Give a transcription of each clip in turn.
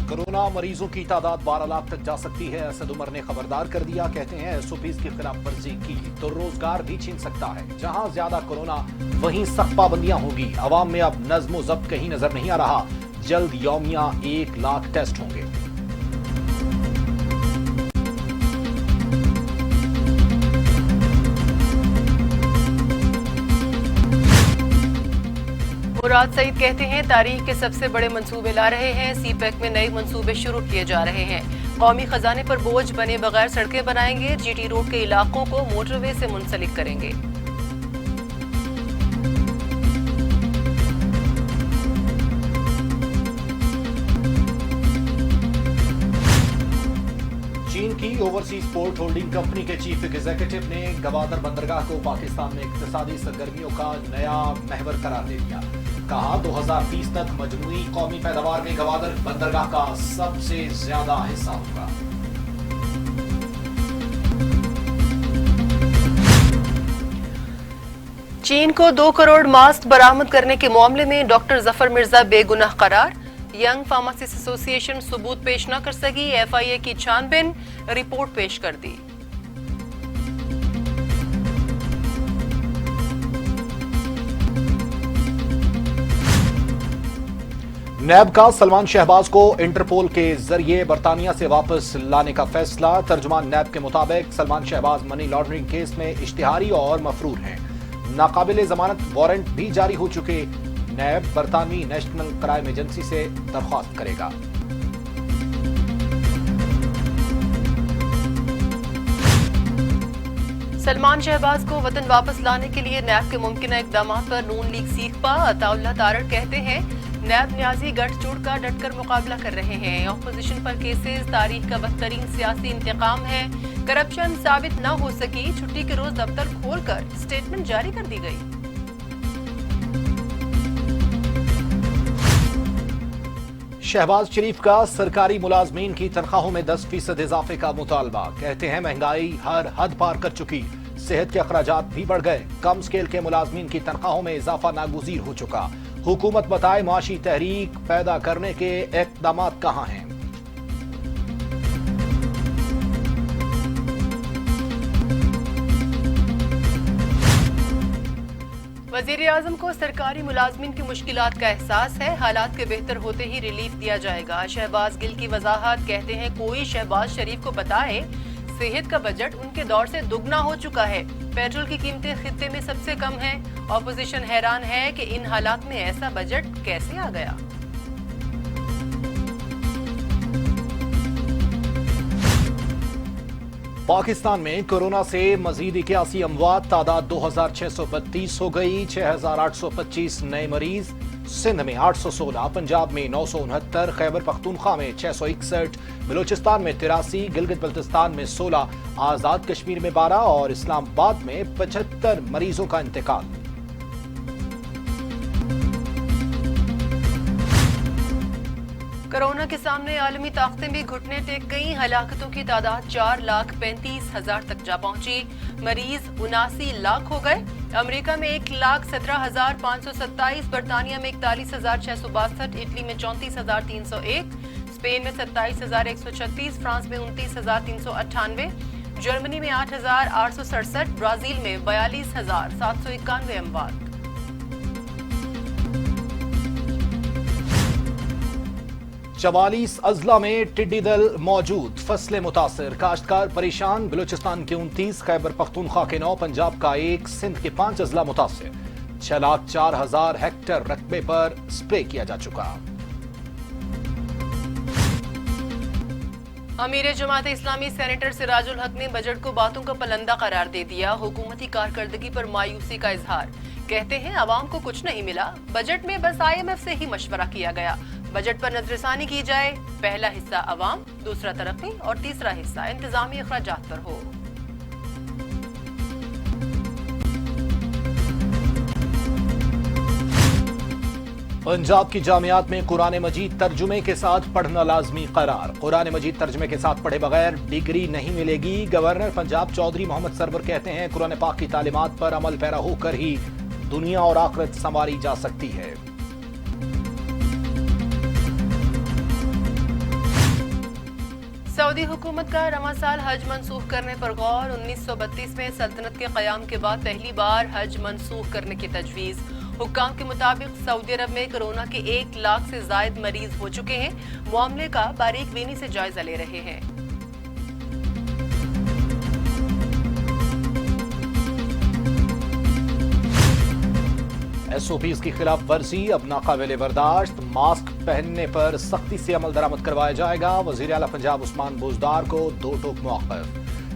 Corona मरीजों की तादाद 12 लाख तक जा सकती है। असद उमर ने खबरदार कर दिया। कहते हैं एसओपीज की खिलाफ वर्जी की तो रोजगार भी छीन सकता है। जहां ज्यादा कोरोना वहीं सख्त पाबंदियां होगी। अवाम में अब नज्म जब्त कहीं नजर नहीं आ रहा। जल्द यौमिया 1 लाख टेस्ट होंगे। मुराद सईद कहते हैं तारीख के सबसे बड़े मंसूबे ला रहे हैं। सीपैक में नए मंसूबे शुरू किए जा रहे हैं। कौमी खजाने पर बोझ बने बगैर सड़कें बनाएंगे। जीटी रोड के इलाकों को मोटरवे से मुंसलिक करेंगे। चीन की ओवरसीज पोर्ट होल्डिंग कंपनी के चीफ एग्जीक्यूटिव ने गवादर बंदरगाह को पाकिस्तान में इक्तिसादी सरगर्मियों का नया महवर करार दे दिया। कहा 2030 तक मजमूई कौमी पैदावार में गवादर बंदरगाह का सबसे ज्यादा हिस्सा होगा। चीन को 2 करोड़ मास्क बरामद करने के मामले में डॉक्टर जफर मिर्जा बेगुनाह करार। यंग फार्मासिस्ट एसोसिएशन सबूत पेश न कर सकी। एफआईए की छानबीन रिपोर्ट पेश कर दी। नैब का सलमान शहबाज को इंटरपोल के जरिए बरतानिया से वापस लाने का फैसला। तर्जुमान नैब के मुताबिक Salman Shahbaz money laundering case में इश्तिहारी और मफरूर हैं। नाकाबिले जमानत वारंट भी जारी हो चुके। नैब बरतानवी नेशनल क्राइम एजेंसी से दरख्वास्त करेगा। सलमान शहबाज को वतन वापस लाने के लिए नैब के मुमकिन इकदाम पर नून लीग सीखपा अताउल्लाह तारड़ कहते हैं नैब न्याजी गठजोड़ का डटकर मुकाबला कर रहे हैं। ऑपोजिशन पर केसेस तारीख का बदतरीन सियासी इंतकाम है। करप्शन साबित न हो सकी। छुट्टी के रोज दफ्तर खोलकर स्टेटमेंट जारी कर दी गई। शहबाज शरीफ का सरकारी मुलाजमीन की तनख्वाहों में 10% इजाफे का मुतालबा। कहते हैं महंगाई हर हद पार कर चुकी। सेहत के अखराजात भी बढ़ गए। कम स्केल के मुलाजमीन की तनख्वाहों में इजाफा नागुज़ीर हो चुका। हुकूमत बताए माशी तहरीक पैदा करने के इक़दाम कहां हैं। वज़ीर-ए-आज़म को सरकारी मुलाजमीन की मुश्किलात का एहसास है। हालात के बेहतर होते ही रिलीफ दिया जाएगा। शहबाज गिल की वजाहत। कहते हैं कोई शहबाज शरीफ को बताए सेहत का बजट उनके दौर से दुगना हो चुका है। पेट्रोल की कीमतें खित्ते में सबसे कम हैं। ऑपोजिशन हैरान है कि इन हालात में ऐसा बजट कैसे आ गया। पाकिस्तान में कोरोना से मजीद 81 अमवात। तादाद 2632 हो गई। 6825 नए मरीज। सिंध में 816, पंजाब में 969, खैबर पख्तूनख्वा में 661, बलूचिस्तान में 83, गिलगित बल्तिस्तान में 16, आजाद कश्मीर में 12 और इस्लामाबाद में 75 मरीजों का इंतकाल। कोरोना के सामने आलमी ताकतें भी घुटने टेक गईं। हलाकतों की तादाद 4,35,000 तक जा पहुंची। मरीज 79 लाख हो गए। अमेरिका में 1,17,527, बरतानिया में 41,662, इटली में 34,301, स्पेन में 27,136, फ्रांस में 29,398, जर्मनी में 8,867, ब्राजील में 42,791 अमवात। चवालीस अजला में टिड्डी दल मौजूद। फसलें मुतासिर, काश्तकार परेशान। बलूचिस्तान के 29, खैबर पख्तूनख्वा के 9, पंजाब का 1, सिंध के 5 अजला मुतासिर। 6,04,000 हेक्टेयर रकबे पर स्प्रे किया जा चुका। अमीर जमात इस्लामी सेनेटर सिराजुल हक ने बजट को बातों का पलंदा करार दे दिया। हुकूमती कारकर्दगी पर मायूसी का इजहार। कहते हैं अवाम को कुछ नहीं मिला। बजट में बस IMF से ही मशवरा किया गया। बजट पर नजरसानी की जाए। पहला हिस्सा अवाम, दूसरा तरक्की और तीसरा हिस्सा इंतजामी अखराजात पर हो। पंजाब की जामियात में कुरान मजीद तर्जुमे के साथ पढ़ना लाजमी करार। कुरान मजीद तर्जुमे के साथ पढ़े बगैर डिग्री नहीं मिलेगी। गवर्नर पंजाब चौधरी मोहम्मद सरवर कहते हैं कुरान पाक की तालीमात पर अमल पैरा होकर ही दुनिया और आखिरत संवारी जा सकती है। सऊदी हुकूमत का रवां साल हज मनसूख करने पर गौर। 1932 में सल्तनत के क़याम के बाद पहली बार हज मनसूख करने की तजवीज़। हुक्काम के मुताबिक सऊदी अरब में कोरोना के 1 लाख से जायद मरीज हो चुके हैं। मामले का बारीक बीनी से जायजा ले रहे हैं। SOPs की खिलाफ वर्जी अब नाकाबिले बर्दाश्त। मास्क पहनने पर सख्ती से अमल दरामद करवाया जाएगा। वजीर आला पंजाब उस्मान बुज़दार को 2 टोक मौक़िफ़।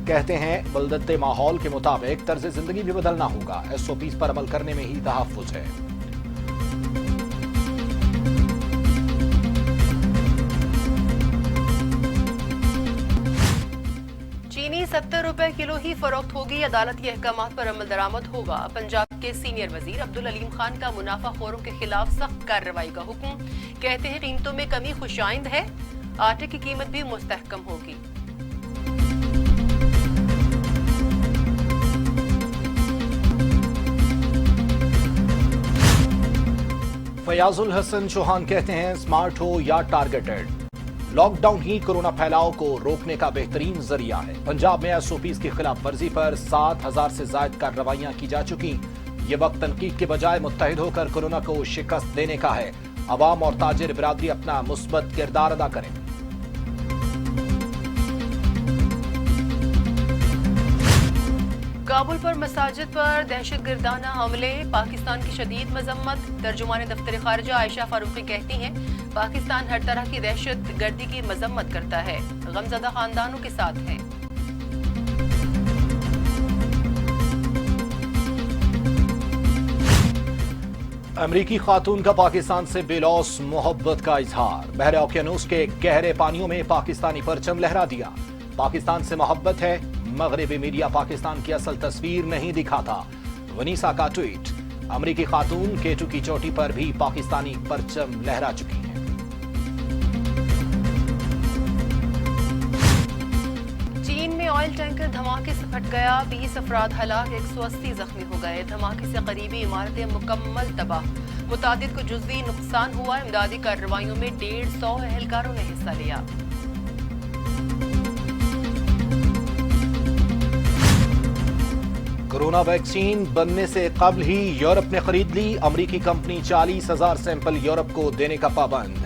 कहते हैं बलदते माहौल के मुताबिक तर्ज जिंदगी भी बदलना होगा। SOPs पर अमल करने में ही तहफ़्फ़ुज़ है। चीनी 70 रुपए किलो ही फरोख्त होगी। अदालत के अहकामात पर अमल दरामद होगा। पंजाब के सीनियर वजीर अब्दुल अलीम खान का मुनाफाखोरों के खिलाफ सख्त कार्रवाई का हुक्म। कहते हैं कीमतों में कमी खुशाइंद है। आटे की कीमत भी मुस्तहकम होगी। फयाजुल हसन चौहान कहते हैं स्मार्ट हो या टारगेटेड, लॉकडाउन ही कोरोना फैलाव को रोकने का बेहतरीन जरिया है। पंजाब में SOPs की खिलाफ वर्जी पर 7,000 से ज्यादा कार्रवाइयां की जा चुकी। ये वक्त तनकीद के बजाय मुत्तहिद होकर कोरोना को शिकस्त देने का है। अवाम और ताजिर बिरादरी अपना मुस्बत किरदार अदा करें। काबुल पर मसाजिद पर दहशतगर्दाना हमले, पाकिस्तान की शदीद मजम्मत। तर्जुमान दफ्तर खारजा आयशा फारूकी कहती हैं पाकिस्तान हर तरह की दहशत गर्दी की मजम्मत करता है, गमज़दा खानदानों के साथ है। अमरीकी खातून का पाकिस्तान से बेलौस मोहब्बत का इजहार। बहरे ओकियानूस के गहरे पानियों में पाकिस्तानी परचम लहरा दिया। पाकिस्तान से मोहब्बत है। मगरबी मीडिया पाकिस्तान की असल तस्वीर नहीं दिखाता। वनीसा का ट्वीट। अमरीकी खातून केटू की चोटी पर भी पाकिस्तानी परचम लहरा चुकी हैं। चीन में ऑयल टैंकर धमाके से फट गया। 20 अफराद हलाक, 180 जख्मी हो गए। धमाके से करीबी इमारतें मुकम्मल तबाह। मुतादिद को जुज़वी नुकसान हुआ। इमदादी कार्रवाइयों में 150 एहलकारों ने हिस्सा लिया। कोरोना वैक्सीन बनने से कबल ही यूरोप ने खरीद ली। अमरीकी कंपनी 40,000 सैंपल यूरोप को देने का पाबंद।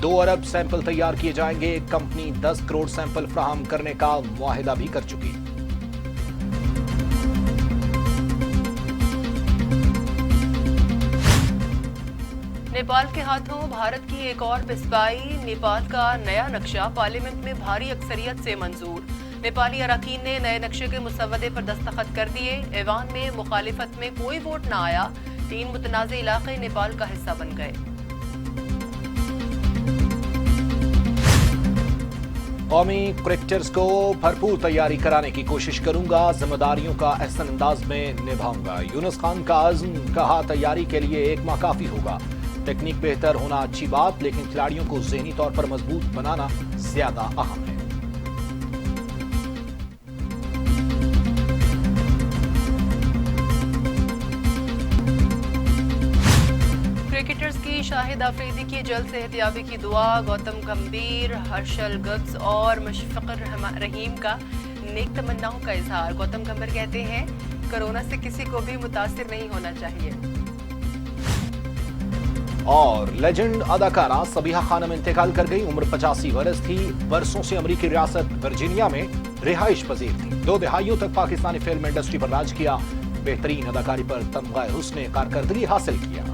2 अरब सैंपल तैयार किए जाएंगे। कंपनी 10 करोड़ सैंपल फराहम करने का मुआहिदा भी कर चुकी। नेपाल के हाथों भारत की एक और पिस्बाई। नेपाल का नया नक्शा पार्लियामेंट में भारी अक्सरियत से मंजूर। नेपाली अरकान ने नए नक्शे के मुसवदे पर दस्तखत कर दिए। ऐवान में मुखालिफत में कोई वोट न आया। 3 मुतनाज़े इलाके नेपाल का हिस्सा बन गए। कौमी क्रिकेटर्स को भरपूर तैयारी कराने की कोशिश करूंगा। जिम्मेदारियों का अहसन अंदाज में निभाऊंगा। यूनुस खान का अज़्म, कहा तैयारी के लिए 1 माह काफी होगा। टेक्निक बेहतर होना अच्छी बात, लेकिन खिलाड़ियों को ज़हनी तौर पर मजबूत बनाना ज्यादा अहम है। क्रिकेटर्स की शाहिद आफरीदी की जल्द सेहतयाबी की दुआ। गौतम गंभीर, हर्षल गब्स और मुशफ़िक़ुर रहीम का नेक तमन्नाओं का इजहार। गौतम गंभीर कहते हैं कोरोना से किसी को भी मुतासिर नहीं होना चाहिए। और लेजेंड अदाकारा सबीहा खानम इंतकाल कर गई। उम्र 85 बरस थी। बरसों से अमरीकी रियासत वर्जीनिया में रिहाइश पजीर थी। 2 दहाइयों तक पाकिस्तानी फिल्म इंडस्ट्री पर राज किया। बेहतरीन अदाकारी पर तमगा हुस्न कारकर्दगी हासिल किया।